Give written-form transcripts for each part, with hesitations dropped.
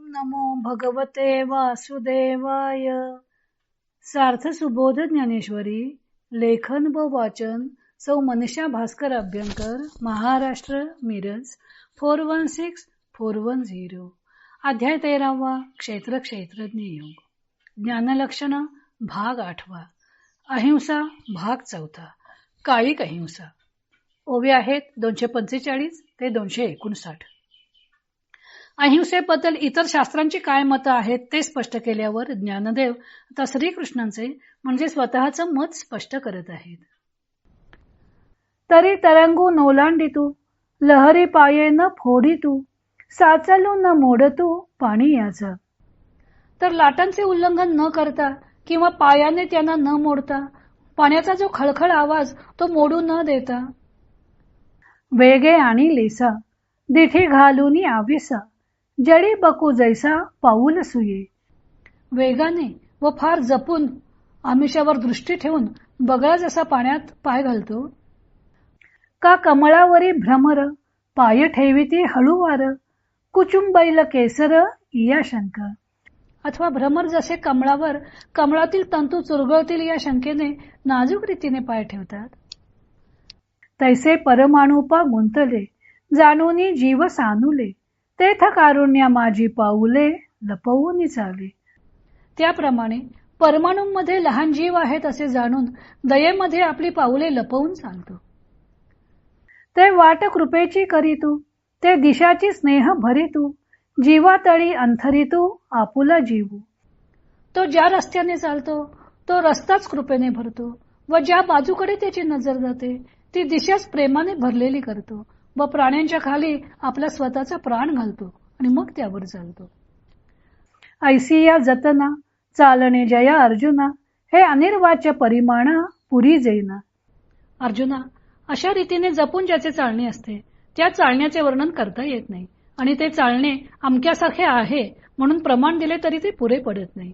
नमो भगवते वासुदेवाय. सार्थ सुबोध ज्ञानेश्वरी. लेखन व वाचन सौ मनीषा भास्कर अभ्यंकर, महाराष्ट्र, मिरज 416410. अध्याय 13वा. क्षेत्र क्षेत्रज्ञ योग. ज्ञानलक्षण भाग 8वा. अहिंसा भाग 4. कायिक अहिंसा. ओव्या आहेत 245 ते 259. अहिंसेबद्दल इतर शास्त्रांची काय मतं आहेत ते स्पष्ट केल्यावर ज्ञानदेव आता श्रीकृष्णांचे म्हणजे स्वतःचं मत स्पष्ट करत आहेत. तरी तरंगू नोलांडितू, लहरी पाये न फोडितू, साचलू न मोडतू पाणी याचं. तर लाटांचे उल्लंघन न करता किंवा पायाने त्यांना न मोडता, पाण्याचा जो खळखळ आवाज तो मोडू न देता, वेगे आणि लेसा दिठी घालूनी आविसा, जडी बकू जैसा पाऊल सुये. वेगाने व फार जपून आमिषावर दृष्टी ठेवून बगळा जसा पाण्यात पाय घालतो, का कमळावरी भ्रमर पाय ठेविती हळूवार, कुचुंबैल केसर या शंका. अथवा भ्रमर जसे कमळावर कमळातील तंतू चुरगळतील या शंकेने नाजूक रीतीने पाय ठेवतात, तैसे परमाणुपा गुंतले जाणूनी जीव सानुले, तेथ कारुण्या माझी पाऊले लपवून चाले. त्याप्रमाणे परमाणूंमध्ये लहान जीव आहेत असे जाणून दयेमध्ये आपली पाऊले लपवून चालतो. ते वाट कृपेची करीतू, ते दिशाची स्नेह भरितू, जीवातळी अंथरितू आपुला जीवू. तो ज्या रस्त्याने चालतो तो रस्ताच कृपेने भरतो व ज्या बाजूकडे त्याची नजर जाते ती दिशाच प्रेमाने भरलेली करतो व प्राण्यांच्या खाली आपला स्वतःचा प्राण घालतो आणि मग त्यावर चालतो. ऐसी या जतना चालणे जया अर्जुना, हे अनिर्वाच्य परिमाणा पुरी जैना. अर्जुना, अशा रीतीने जपून ज्याचे चालणे असते त्या चालण्याचे वर्णन करता येत नाही आणि ते चालणे अमक्यासारखे आहे म्हणून प्रमाण दिले तरी ते पुरे पडत नाही.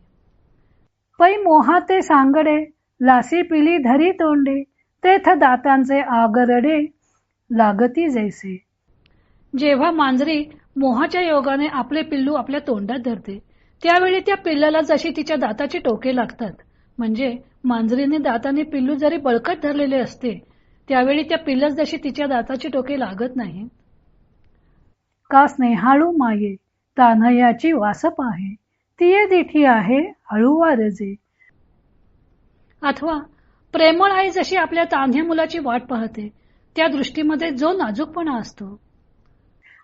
पै मोहाते सांगडे लासी पिली धरी तोंडे, तेथ दातांचे आगरडे लागती जैसे. जेव्हा मांजरी मोहाच्या योगाने आपले पिल्लू आपल्या तोंडात धरते त्यावेळी त्या पिल्लाला जशी तिच्या दाताची टोके लागतात, म्हणजे मांजरीने दाताने पिल्लू जरी बळकट धरलेले असते त्यावेळी त्या पिल्लास जशी तिच्या दाताची टोके लागत नाही, का स्नेहाळू माये तान्हयाची वासप आहे, तिये दिठी आहे हळूवारजे. अथवा प्रेमळ आई जशी आपल्या तान्ह्या मुलाची वाट पाहते त्या दृष्टीमध्ये जो नाजूकपणा असतो,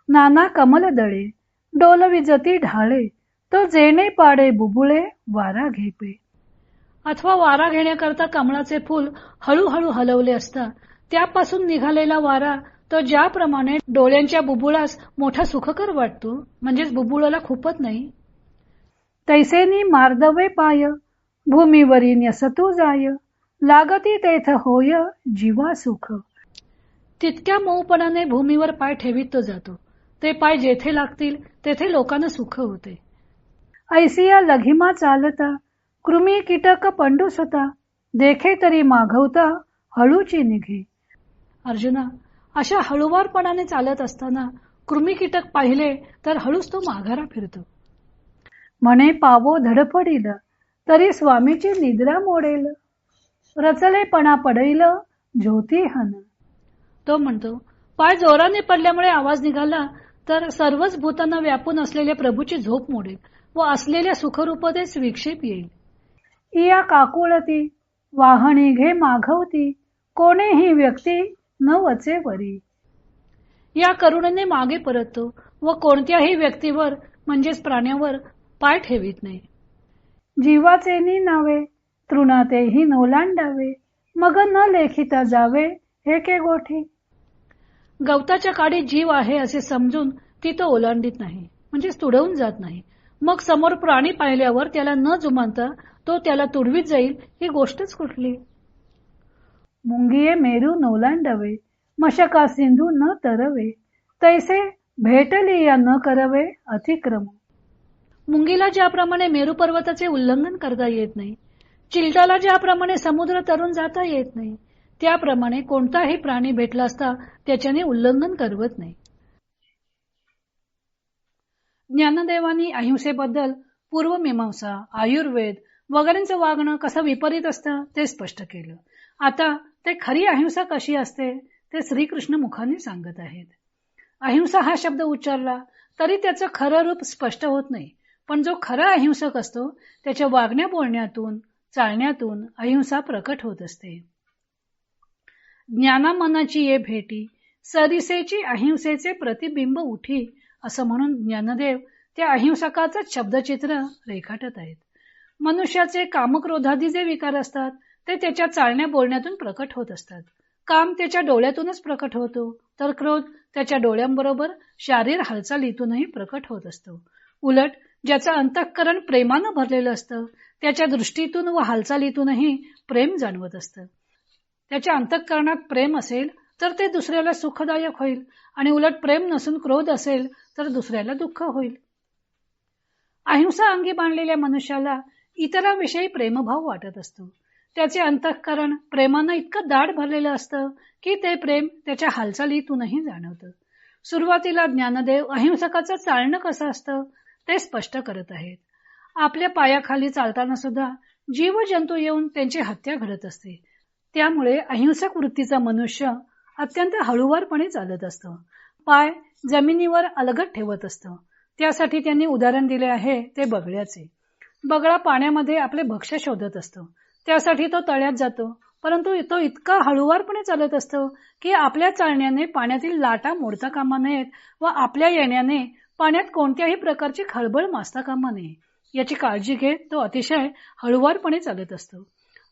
नाना कमल दळे डोलविजती ढाळे, तो जेणे पाडे बुबुळे वारा घेपे. अथवा वारा घेण्याकरता कमळाचे फूल हळूहळू हलवले असता त्यापासून निघालेला वारा तो ज्याप्रमाणे डोळ्यांच्या बुबुळास मोठा सुखकर वाटतो, म्हणजेच बुबुळाला खुपत नाही, तैसेनी मार्दवे पाय भूमीवरी न्यसतू जाय, लागती तेथ होय जीवा सुख. तितक्या मऊपणाने भूमीवर पाय ठेवीत तो जातो. ते पाय जेथे लागतील तेथे लोकांना सुख होते. ऐसिया लघिमा चालता कृमी कीटक पंडूस होता, देखे तरी मागवता हळूची निघे. अर्जुना, अशा हळुवारपणाने चालत असताना कृमी कीटक पाहिले तर हळूच तो माघारा फिरतो. म्हणे पावो धडपडील तरी स्वामीची निद्रा मोडेल, रचलेपणा पडेल ज्योती हन. तो म्हणतो पाय जोराने पडल्यामुळे आवाज निघाला तर सर्वच भूतांना व्यापून असलेल्या प्रभूची झोप मोडेल व असलेल्या सुखरूपतेस विक्षेप येईल. इया काकुळती वाहणी घे माघवती, कोणेही व्यक्ती न वचे वरी. या करुणेने मागे परततो व कोणत्याही व्यक्तीवर म्हणजेच प्राण्यावर पाय ठेवीत नाही. जीवाचे नावे तृणातेही नोलांडावे, मग न लेखिता जावे एके गोठी. गवताच्या काडी जीव आहे असे समजून ती तो ओलांडीत नाही, म्हणजेच तुडवून जात नाही. मग समोर प्राणी पाहिल्यावर त्याला न जुमानता तो त्याला तुडवीत जाईल ही गोष्टच कुठली. मुंगिये मेरू नोलांडवे, मशका सिंधू न तरवे, तैसे भेटली या न करवे अतिक्रम. मुंगीला ज्याप्रमाणे मेरू पर्वताचे उल्लंघन करता येत नाही, चिलटाला ज्याप्रमाणे समुद्र तरून जाता येत नाही, त्याप्रमाणे कोणताही प्राणी भेटला असता त्याच्याने उल्लंघन करवत नाही. ज्ञानदेवांनी अहिंसेबद्दल पूर्वमीमांसा, आयुर्वेद वगैरेंचं वागणं कसं विपरीत असतं ते स्पष्ट केलं. आता ते खरी अहिंसा कशी असते ते श्रीकृष्ण मुखाने सांगत आहेत. अहिंसा हा शब्द उच्चारला तरी त्याचं खरं रूप स्पष्ट होत नाही, पण जो खरा अहिंसक असतो त्याच्या वागण्या बोलण्यातून, चालण्यातून अहिंसा प्रकट होत असते. ज्ञाना मनाची ये भेटी, सरिसेची अहिंसेचे प्रतिबिंब उठी, असं म्हणून ज्ञानदेव त्या अहिंसकाचं शब्दचित्र रेखाटत आहेत. मनुष्याचे कामक्रोधादी जे विकार असतात ते त्याच्या चालण्या बोलण्यातून प्रकट होत असतात. काम त्याच्या डोळ्यातूनच प्रकट होतो, तर क्रोध त्याच्या डोळ्यांबरोबर शारीर हालचालीतूनही प्रकट होत असतो. उलट ज्याचं अंतःकरण प्रेमानं भरलेलं असतं त्याच्या दृष्टीतून व हालचालीतूनही प्रेम जाणवत असतं. त्याच्या अंतःकरणात प्रेम असेल तर ते दुसऱ्याला सुखदायक होईल आणि उलट प्रेम नसून क्रोध असेल तर दुसऱ्याला दुःख होईल. अहिंसा अंगी बांधलेल्या मनुष्याला इतरांविषयी प्रेमभाव वाटत असतो. त्याचे अंतःकरण प्रेमानं इतकं दाट भरलेलं असतं की ते प्रेम त्याच्या हालचालीतूनही जाणवतं. सुरुवातीला ज्ञानदेव अहिंसकाचं चालणं कसं असतं ते स्पष्ट करत आहेत. आपल्या पायाखाली चालताना सुद्धा जीवजंतू येऊन त्यांची हत्या घडत असते. त्यामुळे अहिंसक वृत्तीचा मनुष्य अत्यंत हळूवारपणे चालत असतो. पाय जमिनीवर अलगद ठेवत असतो. त्यासाठी त्यांनी उदाहरण दिले आहे ते बगळ्याचे. बगळा पाण्यामध्ये आपले भक्ष्य शोधत असतो. त्यासाठी तो तळ्यात जातो, परंतु तो इतका हळूवारपणे चालत असतो की आपल्या चालण्याने पाण्यातील लाटा मोडता कामा नयेत व आपल्या येण्याने पाण्यात कोणत्याही प्रकारची खळबळ माजता कामा नये याची काळजी घेत तो अतिशय हळूवारपणे चालत असतो.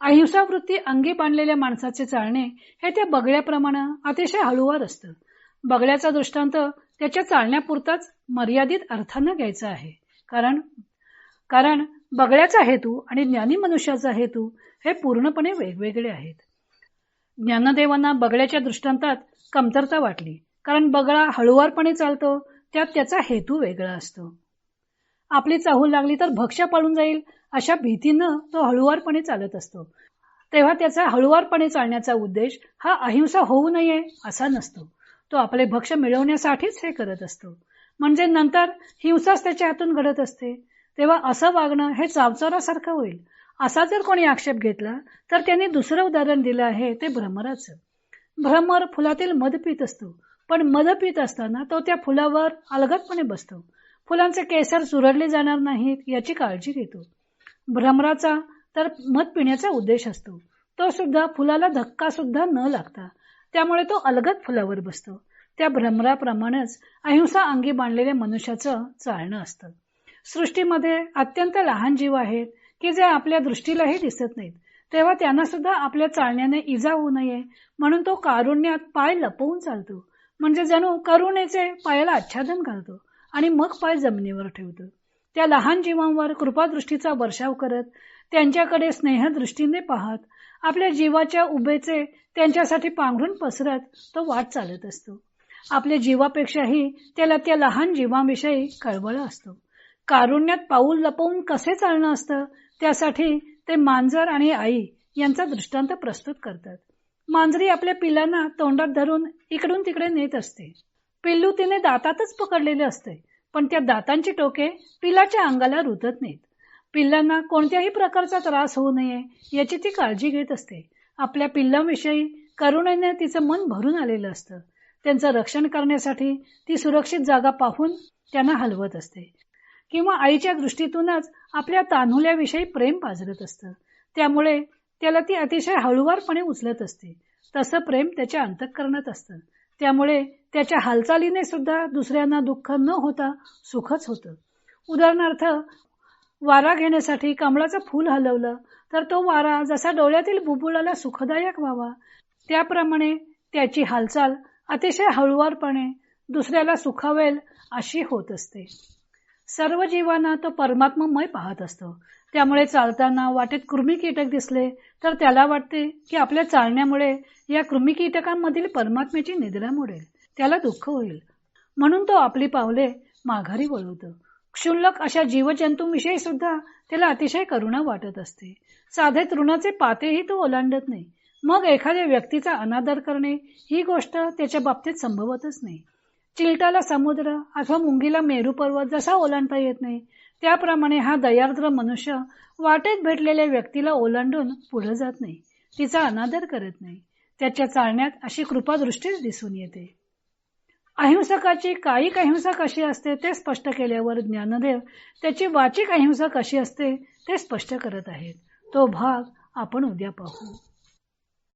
अहिंसा वृत्ती अंगी बांधलेल्या माणसाचे चालणे हे त्या बगळ्याप्रमाणे अतिशय हळूवार असतं. बगळ्याचा दृष्टांत त्याच्या चालण्यापुरताच मर्यादित अर्थानं घ्यायचा आहे, कारण बगळ्याचा हेतू आणि ज्ञानी मनुष्याचा हेतू हे पूर्णपणे वेगवेगळे आहेत. ज्ञानदेवांना बगळ्याच्या दृष्टांतात कमतरता वाटली, कारण बगळा हळूवारपणे चालतो, त्यात त्याचा हेतू वेगळा असतो. आपली चाहूल लागली तर भक्ष्य पळून जाईल अशा भीतीनं तो हळूवारपणे चालत असतो. तेव्हा त्याचा हळूवारपणे चालण्याचा उद्देश हा अहिंसा होऊ नये असा नसतो. तो आपले भक्ष्य मिळवण्यासाठीच हे करत असतो. म्हणजे नंतर हिंसाच त्याच्या हातून घडत असते. तेव्हा असं वागणं हे चावचोरासारखं होईल. असा जर कोणी आक्षेप घेतला तर त्यांनी दुसरं उदाहरण दिलं आहे ते भ्रमराचं. भ्रमर फुलातील मध पित असतो, पण मध पित असताना तो त्या फुलावर अलगदपणे बसतो. फुलांचे केसर चुरडले जाणार नाहीत याची काळजी घेतो. भ्रमराचा तर मध पिण्याचा उद्देश असतो. तो सुद्धा फुलाला धक्का सुद्धा न लागता, त्यामुळे तो अलगद फुलावर बसतो. त्या भ्रमराप्रमाणेच अहिंसा अंगी बांधलेल्या मनुष्याचं चालणं असतं. सृष्टीमध्ये अत्यंत लहान जीव आहेत की जे आपल्या दृष्टीलाही दिसत नाहीत, तेव्हा त्यांना सुद्धा आपल्या चालण्याने इजा होऊ नये म्हणून तो कारुण्यात पाय लपवून चालतो. म्हणजे जणू करुणेचे पायाला आच्छादन घालतो आणि मग पाय जमिनीवर ठेवतो. त्या लहान जीवांवर कृपादृष्टीचा वर्षाव करत, त्यांच्याकडे स्नेहदृष्टीने पाहत, आपल्या जीवाच्या उभेचे त्यांच्यासाठी पांघरून पसरत तो वाट चालत असतो. आपल्या जीवापेक्षाही त्याला त्या लहान जीवांविषयी कळवळ असतो. कारुण्यात पाऊल लपवून कसे चालणं असतं त्यासाठी ते मांजर आणि आई यांचा दृष्टांत प्रस्तुत करतात. मांजरी आपल्या पिल्लांना तोंडात धरून इकडून तिकडे नेत असते. पिल्लू तिने दातातच पकडलेले असते, पण त्या दातांची टोके पिल्लाच्या अंगाला रुतत नाहीत. पिल्लांना कोणत्याही प्रकारचा त्रास होऊ नये याची ती काळजी घेत असते. आपल्या पिल्लांविषयी करुणेने तिचं मन भरून आलेलं असतं. त्यांचं रक्षण करण्यासाठी ती सुरक्षित जागा पाहून त्यांना हलवत असते किंवा आईच्या दृष्टीतूनच आपल्या तान्हुल्याविषयी प्रेम पाजरत असतं. त्यामुळे त्याला ती अतिशय हळूवारपणे उचलत असते. तसं प्रेम त्याच्या अंतःकरणात असतं. त्यामुळे त्याच्या हालचालीने सुद्धा दुसऱ्यांना दुःख न होता सुखच होतं. उदाहरणार्थ, वारा घेण्यासाठी कमळाचं फूल हलवलं तर तो वारा जसा डोळ्यातील बुबुळाला सुखदायक व्हावा त्याप्रमाणे त्याची हालचाल अतिशय हळूवारपणे दुसऱ्याला सुखावेल अशी होत असते. सर्व जीवांना तो परमात्मामय पाहत असतो. त्यामुळे चालताना वाटेत कृमी कीटक दिसले तर त्याला वाटते की आपल्या चालण्यामुळे या कृमी कीटकांमधील परमात्म्याची निद्रा मोडेल, त्याला दुःख होईल, म्हणून तो आपली पावले माघारी वळवतो. क्षुल्लक अशा जीवजंतूंविषयी सुद्धा त्याला अतिशय करुणा वाटत असते. साधे तृणाचे पातेही तो ओलांडत नाही. मग एखाद्या व्यक्तीचा अनादर करणे ही गोष्ट त्याच्या बाबतीत संभवतच नाही. चिलटाला समुद्र अथवा मुंगीला मेरू पर्वत जसा ओलांडता येत नाही, त्याप्रमाणे हा दयार्द्र मनुष्य वाटेत भेटलेल्या व्यक्तीला ओलांडून पुढे जात नाही, तिचा अनादर करत नाही. त्याच्या चालण्यात अशी कृपादृष्टीच दिसून येते. अहिंसकाची कायिक अहिंसा कशी असते ते स्पष्ट केल्यावर ज्ञानदेव त्याची वाचिक अहिंसा कशी असते ते स्पष्ट करत आहेत. तो भाग आपण उद्या पाहू.